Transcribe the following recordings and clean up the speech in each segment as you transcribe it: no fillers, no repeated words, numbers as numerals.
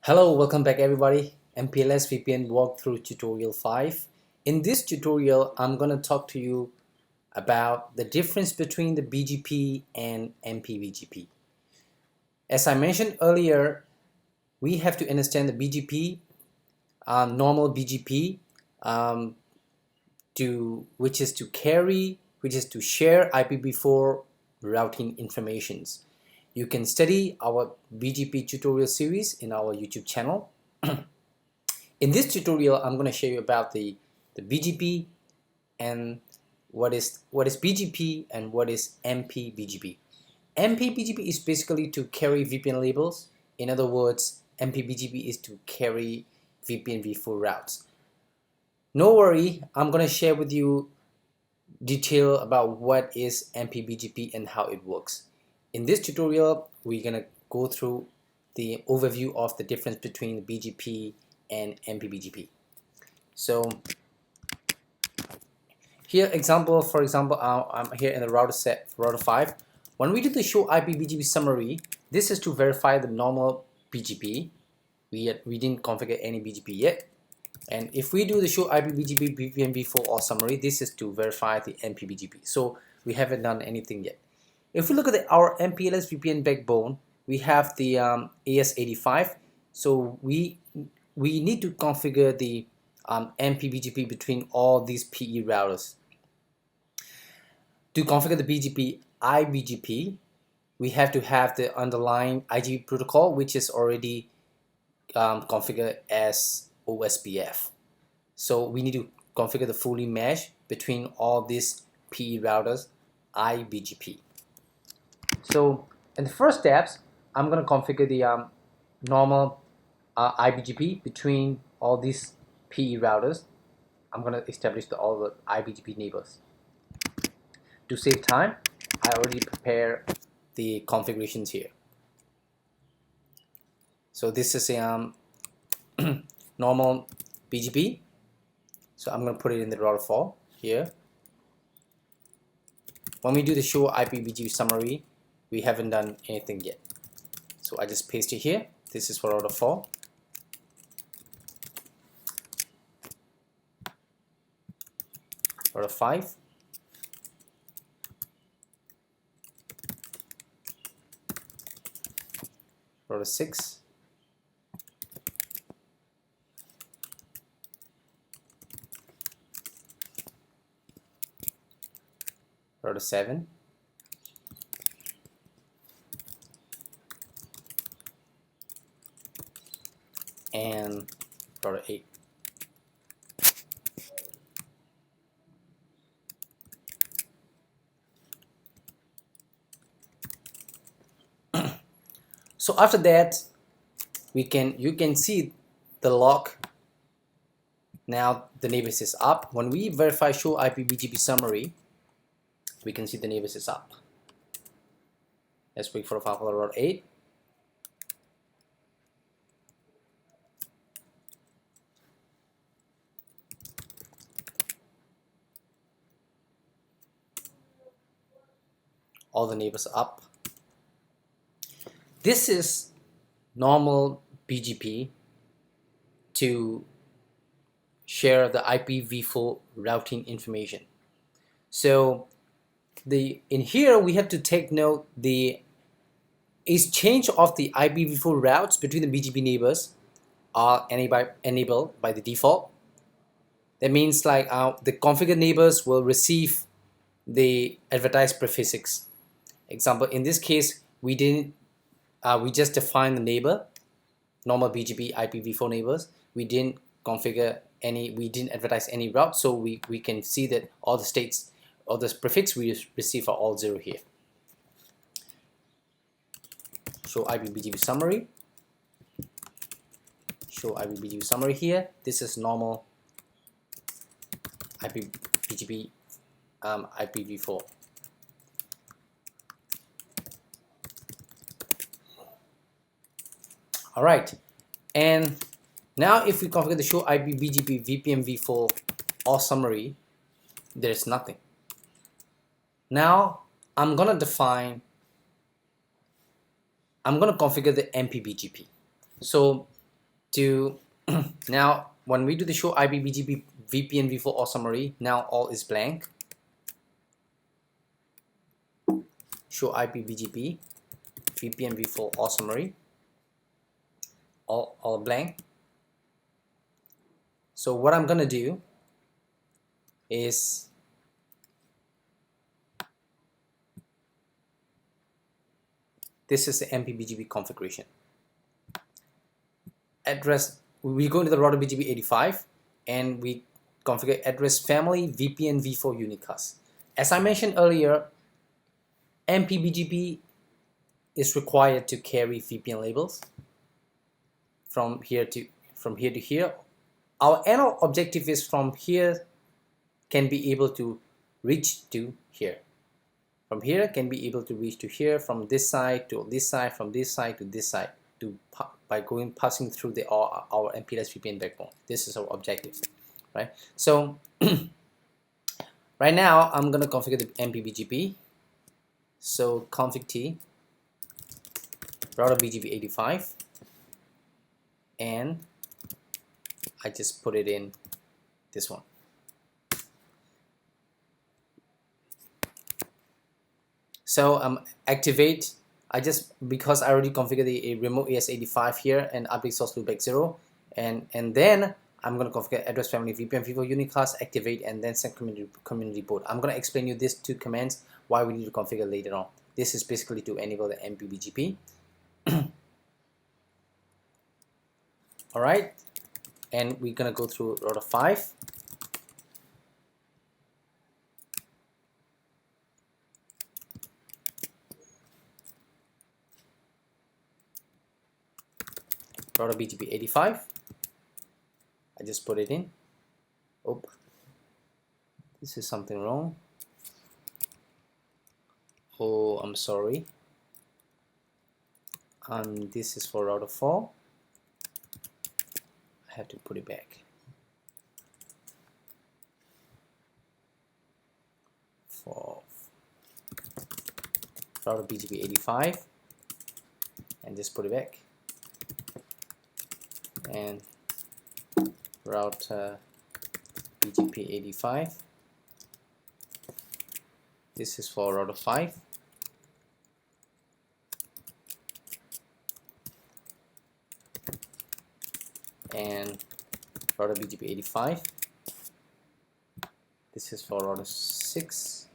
Hello, welcome back everybody. MPLS VPN walkthrough tutorial 5. In this tutorial, I'm going to talk to you about the difference between the BGP and MPBGP. As I mentioned earlier, we have to understand the BGP, normal BGP, which is to share IPv4 routing informations. You can study our BGP tutorial series in our YouTube channel. In this tutorial, I'm going to show you about the BGP and what is BGP and what is MPBGP. MPBGP is basically to carry VPN labels. In other words, MPBGP is to carry VPN v4 routes. No worry, I'm going to share with you detail about what is MPBGP and how it works. In this tutorial, we're going to go through the overview of the difference between BGP and MPBGP. So here, for example, I'm here in the router 5. When we do the show IPBGP summary, this is to verify the normal BGP. We didn't configure any BGP yet. And if we do the show IPBGP VPN v4 or summary, this is to verify the MPBGP. So we haven't done anything yet. If we look at our MPLS VPN backbone, we have the AS85. So we need to configure the MPBGP between all these PE routers. To configure the BGP IBGP, we have to have the underlying IGP protocol, which is already configured as OSPF. So we need to configure the fully mesh between all these PE routers IBGP. So in the first steps, I'm going to configure the normal IBGP between all these PE routers. I'm going to establish all the IBGP neighbors. To save time, I already prepared the configurations here. So this is a normal BGP. So I'm going to put it in the router 4 here. When we do the show IPBGP summary, we haven't done anything yet. So I just paste it here. This is for router 4. Router 5. Router 6. Router 7. And router 8. So after that, you can see the log. Now the neighbors is up. When we verify show IPBGP summary, we can see the neighbors is up. Let's wait for router 8. All the neighbors up. This is normal BGP to share the IPv4 routing information. So in here we have to take note the exchange of the IPv4 routes between the BGP neighbors are enabled by the default. That means like the configured neighbors will receive the advertised prefixes. Example, in this case, we just defined the neighbor, normal BGP IPv4 neighbors. We didn't configure any, we didn't advertise any route, so we can see that all the states, all the prefix we receive are all 0 here. Show IPBGP summary. Show IPBGP summary here. This is normal IPBGP IPv4. All right, and now if we configure the show IPBGP VPN v4 or summary, there is nothing. Now I'm gonna configure the MPBGP. So to now when we do the show MPBGP VPN v4 all summary, now all is blank. Show MPBGP VPN v4 all summary, all blank. So what I'm gonna do is this is the MPBGP configuration. Address, we go into the router BGP 85 and we configure address family VPN v4 unicast. As I mentioned earlier, MPBGP is required to carry VPN labels from here to here. Our end objective is from here can be able to reach to here. From here can be able to reach to here, from this side to this side, from this side to this side, by passing through our MPLS VPN backbone. This is our objective, right? So right now I'm gonna configure the MPBGP. So config T router BGP 85, and I just put it in this one. So activate. Because I already configured the remote AS85 here and update source loopback 0, and then I'm going to configure address family VPN v4 unicast, activate, and then send community port. I'm going to explain you these two commands why we need to configure later on. This is basically to enable the MPBGP. All right, and we're going to go through router 5. Router BGP 85. I just put it in. Oh, this is something wrong. Oh, I'm sorry. This is for router 4. I have to put it back. For router BGP 85, and just put it back. And router BGP 85. This is for router 5. And router BGP 85. This is for router 6.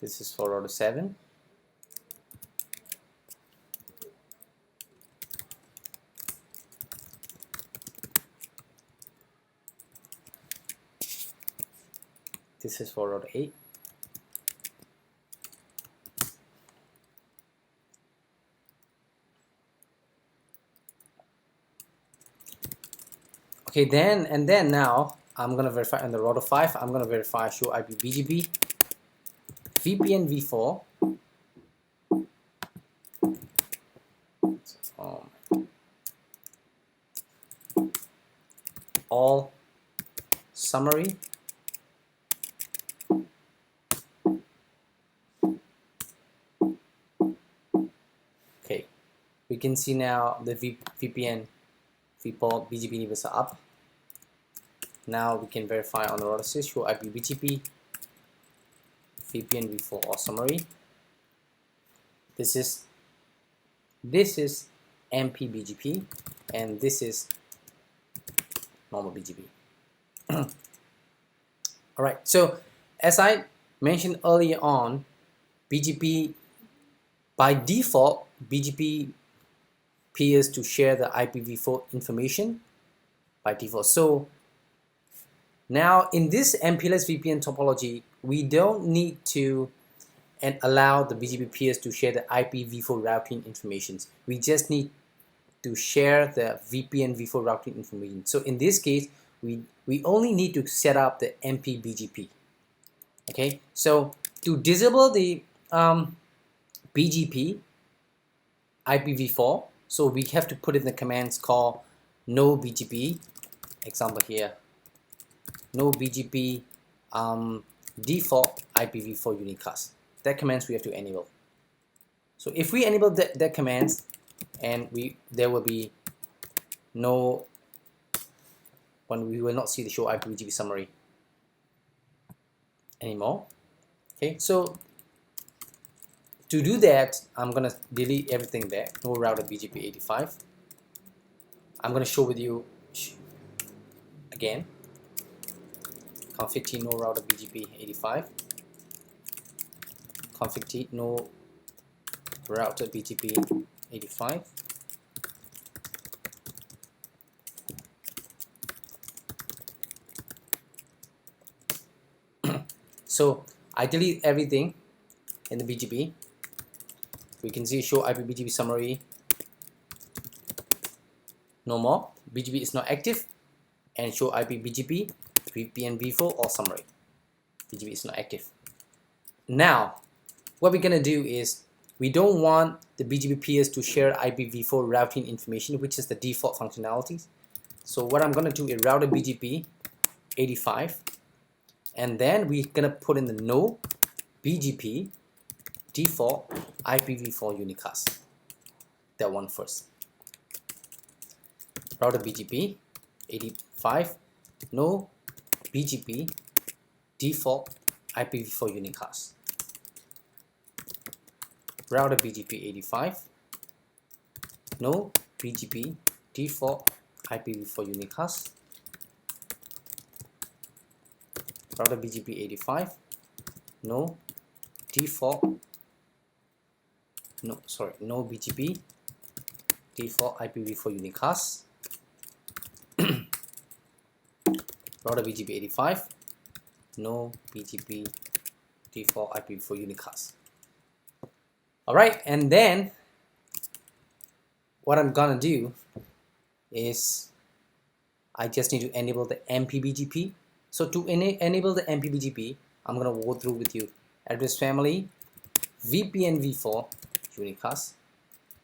This is for router 7. This is for router 8. Okay, then now I'm gonna verify on the router 5. I'm gonna verify show MPBGP VPN v4. All summary. Okay, we can see now the VPN port BGP neighbors are up. Now we can verify on the router 6 show MPBGP VPN v4 all summary. This is MPBGP, and this is normal BGP. All right. So as I mentioned earlier on, BGP by default BGP peers to share the IPv4 information by default. So now in this MPLS VPN topology, we don't need to allow the BGP peers to share the IPv4 routing information. We just need to share the VPN v4 routing information. So in this case, we only need to set up the MPBGP. Okay, so to disable the BGP IPv4, so we have to put in the commands called no BGP, example here, no BGP default IPv4 unicast. That commands we have to enable. So if we enable that commands, and there will be no when we will not see the show IPBGP summary anymore. Okay, so to do that, I'm gonna delete everything there. No router BGP 85. I'm gonna show with you again. Config T no router BGP 85. Config T no router BGP 85. So I delete everything in the BGP. We can see show IPBGP summary. No more. BGP is not active, and show IPBGP VPN v4 or summary. BGP is not active. Now, what we're gonna do is we don't want the BGP peers to share IPv4 routing information, which is the default functionalities. So what I'm gonna do is router BGP 85, and then we're gonna put in the no BGP default IPv4 unicast. That one first. Router BGP 85 no BGP default IPv4 unicast. Router BGP 85 no BGP default IPv4 unicast. Router BGP 85 no default no BGP default IPv4 unicast. Router BGP 85 no BGP default IPv4 unicast. Alright, and then what I'm gonna do is I just need to enable the MPBGP. So to enable the MPBGP, I'm gonna go through with you address family VPN v4 unicast,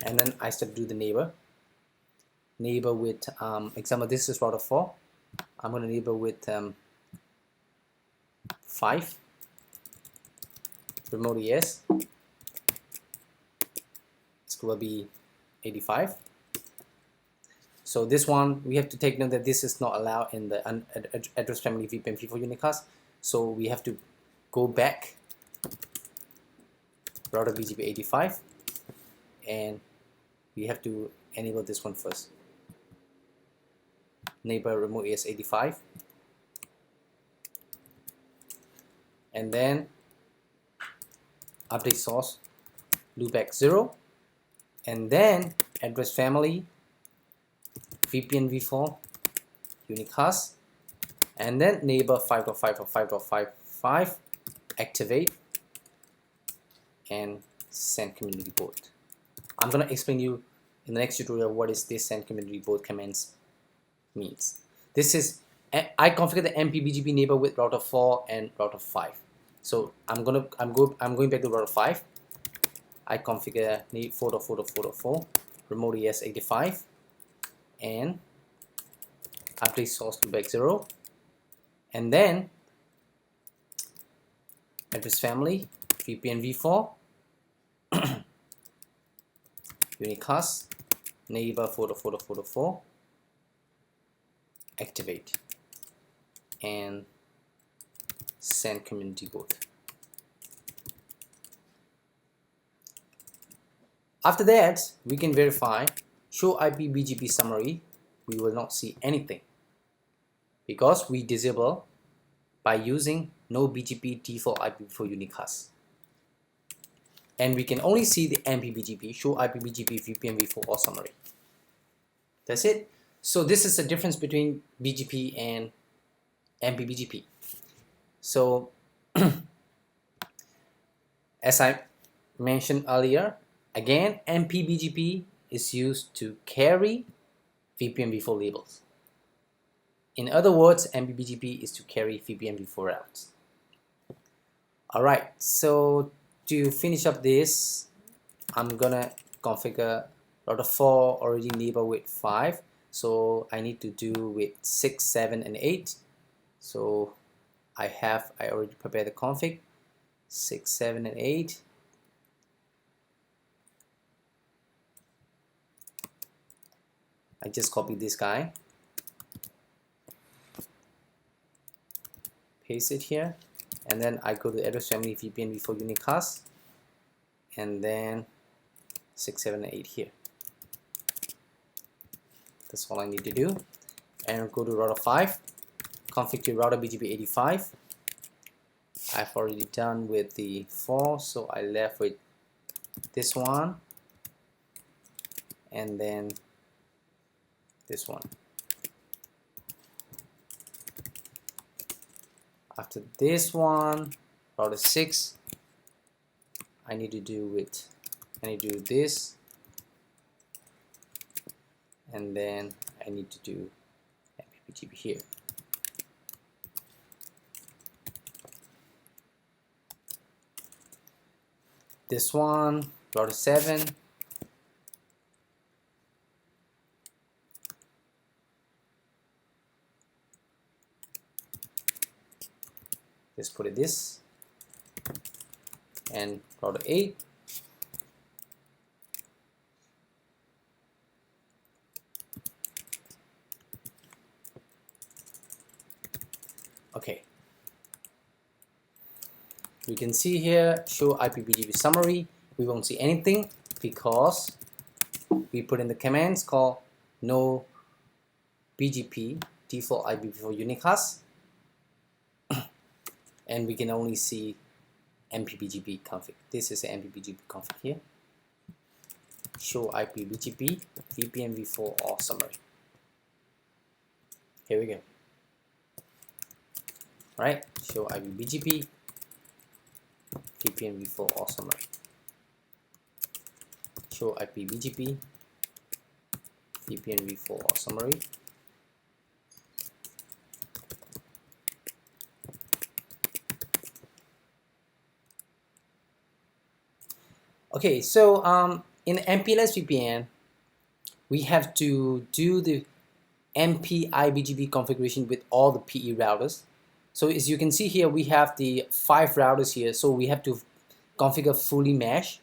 and then I start to do the neighbor with example, this is router 4. I'm gonna neighbor with 5 remote ES. It's gonna be 85. So this one we have to take note that this is not allowed in the address family VPN v4 unicast. So we have to go back router BGP 85, and we have to enable this one first. Neighbor remote ES 85, and then update source loopback 0, and then address family VPN v4 unicast, and then neighbor 5.5.5.55 activate and send community port. I'm gonna explain you in the next tutorial what is this send community port commands means. This is I configure the MPBGP neighbor with router 4 and router 5. So I'm going back to router 5. I configure 4.4.4.4 remote ES 85 and update source loopback 0, and then address family VPN v4 unicast neighbor 4.4.4.4 activate and send community port. After that, we can verify show IPBGP summary. We will not see anything because we disable by using no BGP default IPv4 unicast, and we can only see the MPBGP show IPBGP VPN v4 or summary. That's it. So this is the difference between BGP and MPBGP. So as I mentioned earlier, again, MPBGP is used to carry VPN v4 labels. In other words, MPBGP is to carry VPN v4 routes. Alright, so to finish up this, I'm gonna configure router 4 already neighbor with 5. So I need to do with 6, 7, and 8. So I already prepared the config 6, 7, and 8. I just copy this guy, paste it here, and then I go to address family VPN v4 unicast, and then 6, 7, and 8 here. That's all I need to do. And go to router 5, configure router BGP 85. I've already done with the 4, so I left with this one and then this one. After this one, router 6, I need to do this, and then I need to do MPBGP here. This one, router 7, just put it this, and router 8, okay. We can see here, show IPBGP summary. We won't see anything because we put in the commands called no BGP default IPv4 unicast, and we can only see MPBGP config. This is an MPBGP config here. Show IPBGP VPN v4 all summary. Here we go. Right, show IPBGP VPN v4 all summary. Show IPBGP VPN v4 all summary. Okay, so in MPLS VPN, we have to do the MPIBGP configuration with all the PE routers. So as you can see here, we have the 5 routers here, so we have to configure fully mesh.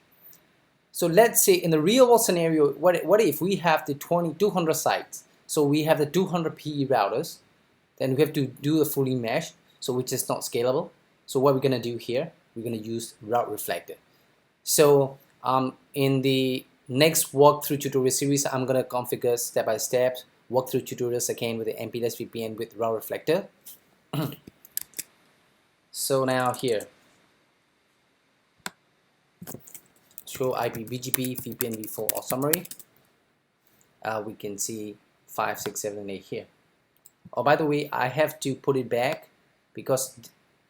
So let's say in the real world scenario, what if we have the 200 sites? So we have the 200 PE routers, then we have to do a fully mesh, so which is not scalable. So what we're gonna do here, we're gonna use route reflector. So in the next walkthrough tutorial series, I'm gonna configure step by step walkthrough tutorials again with the MPLS VPN with route reflector. So now here, show IPBGP VPN v4 all summary. We can see 5, 6, 7, 8 here. Oh, by the way, I have to put it back because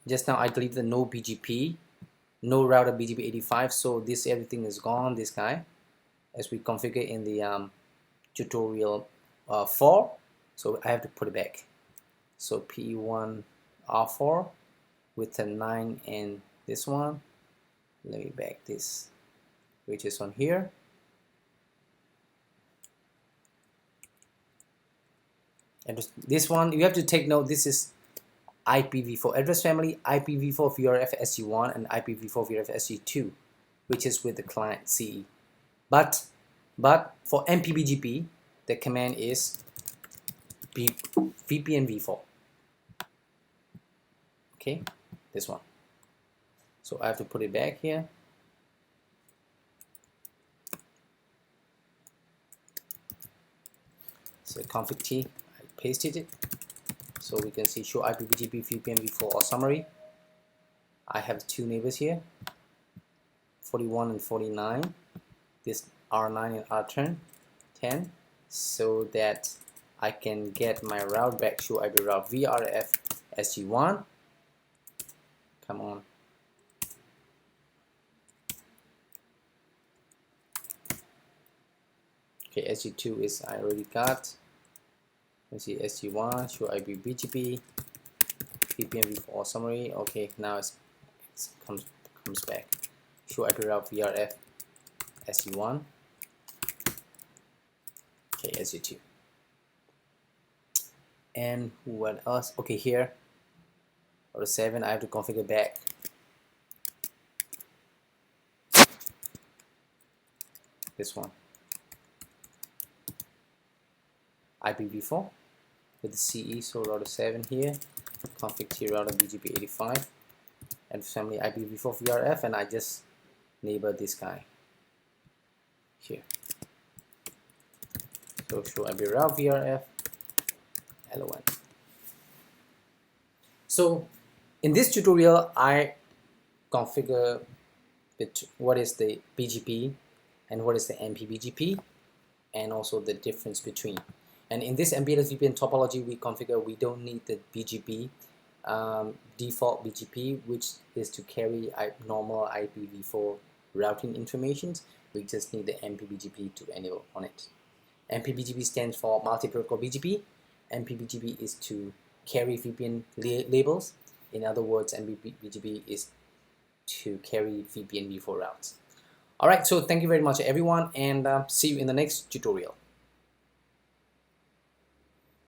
just now I deleted the no BGP, no router BGP 85. So this everything is gone. This guy, as we configure in the tutorial 4. So I have to put it back. So PE1 R4 with a 9 and this one. Let me back this, which is on here. And this one, you have to take note, this is IPv4 address family, IPv4 VRF SG1 and IPv4 VRF SG2, which is with the client CE. But for MPBGP, the command is VPN v4. Okay, this one. So I have to put it back here. So config T, I pasted it. So we can see show IPBGP VPN v4 all summary. I have 2 neighbors here, 41 and 49. This R9 and R10, so that I can get my route back. Show IP route VRF SG1. Come on. Okay, SG2 is I already got. Let's see SG1. Show IPBGP VPN v4 all summary. Okay, now it comes back. Show IP route VRF SG1. Okay, SG2. And what else? Okay, here router 7, I have to configure back. This one. IPv4 with the CE, so router 7 here, config T router BGP 85 and family IPv4 VRF, and I just neighbor this guy here. So show MB route VRF LON. So in this tutorial, I configure what is the BGP and what is the MPBGP, and also the difference between. And in this MPLS VPN topology, we configure we don't need the BGP, default BGP, which is to carry normal IPv4 routing informations. We just need the MPBGP to enable on it. MPBGP stands for multi-protocol BGP. MPBGP is to carry VPN labels. In other words, MPBGP is to carry VPN v4 routes. Alright, so thank you very much everyone, and see you in the next tutorial.